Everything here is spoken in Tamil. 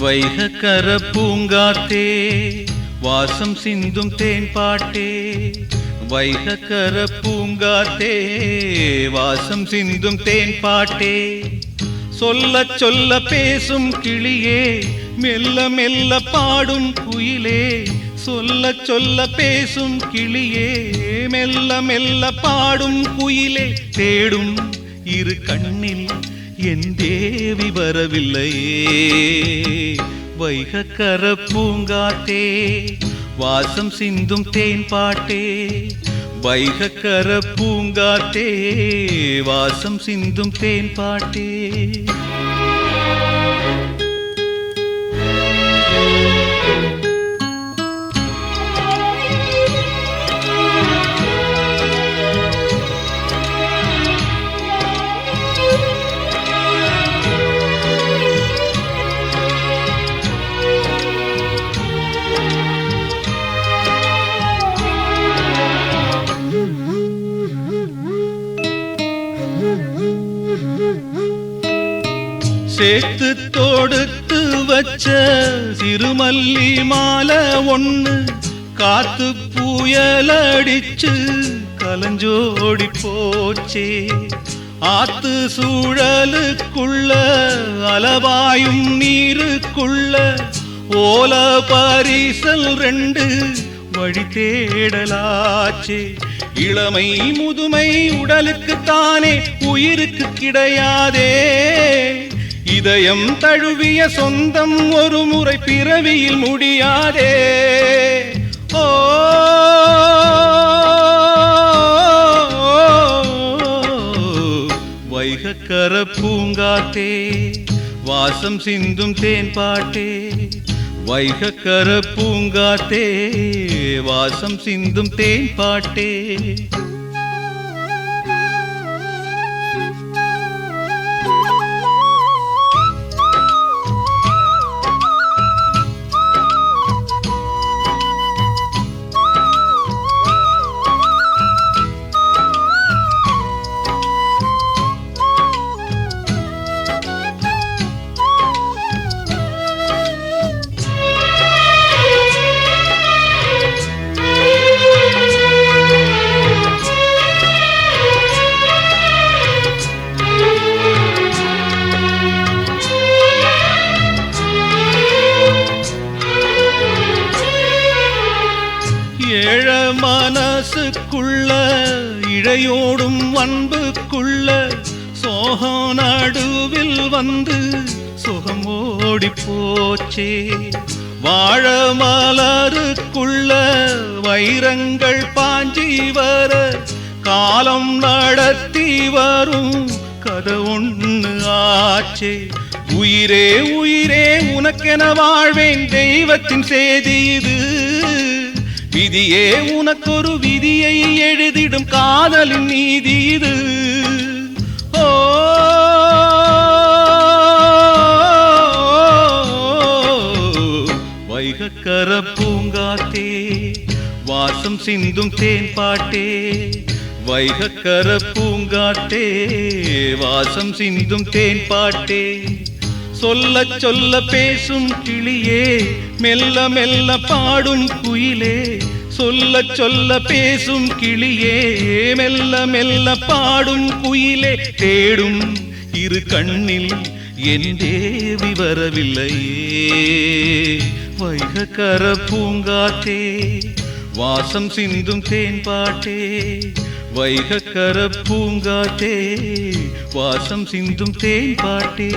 வைகக்கர பூங்காத்தே வாசம் சிந்தும் தேன் பாட்டே, வைகக்கர பூங்காத்தே வாசம் சிந்தும் தேன் பாட்டே. சொல்ல சொல்ல பேசும் கிளியே, மெல்ல மெல்ல பாடும் குயிலே, சொல்ல சொல்ல பேசும் கிளியே, மெல்ல மெல்ல பாடும் குயிலே. தேடும் இரு கண்ணில் என் தேவி வரவில்லையே, வைகக்கர பூங்காத்தே வாசம் சிந்தும் தேன் பாட்டே, வைகக்கர பூங்காத்தே வாசம் சிந்தும் தேன் பாட்டே. சேர்த்து தொடுத்து வச்ச சிறுமல்லி மாலை ஒண்ணு காத்து புயல் அடிச்சு கலஞ்சோடி போச்சே. ஆத்து சூழலுக்குள்ள அலவாயும் நீருக்குள்ள ஓல பரிசல் ரெண்டு வழி தேடலாச்சே. இளமை முதுமை உடலுக்குத்தானே உயிருக்கு கிடையாதே, இதயம் தழுவிய சொந்தம் ஒரு முறை பிறவியில் முடியாதே. ஓ வைகக்கர பூங்காத்தே வாசம் சிந்தும் தேன் பாட்டே, வைகக்கர பூங்காத்தே வாசம் சிந்தும் தேன் பாட்டே. ஏழ மனசுக்குள்ள இழையோடும் அன்புக்குள்ள சோகம் நடுவில் வந்து சுகம் ஓடி போச்சே. வாழ மலருக்குள்ள வைரங்கள் பாஞ்சி வர காலம் நடத்தி வரும் கதை ஒண்ணு ஆச்சே. உயிரே உயிரே உனக்கென வாழ்வேன், தெய்வத்தின் செய்தி இது. விதியே உனக்கொரு விதியை எழுதிடும் காதலின் நீதி இது. ஓ வைகக்கர பூங்காத்தே வாசம் சிந்தும் தேன் பாட்டே, வைகக்கர பூங்காத்தே வாசம் சிந்தும் தேன் பாட்டே. சொல்ல சொல்ல பேசும் கிளியே, மெல்ல மெல்ல பாடும் குயிலே, சொல்ல சொல்ல பேசும் கிளியே, மெல்ல மெல்ல பாடும் குயிலே. தேடும் இரு கண்ணில் என் தேவி வரவில்லையே, வைகக்கர பூங்காத்தே வாசம் சிந்தும் தேன் பாட்டே, வைகக்கர பூங்காத்தே வாசம் சிந்தும் தேன் பாட்டே.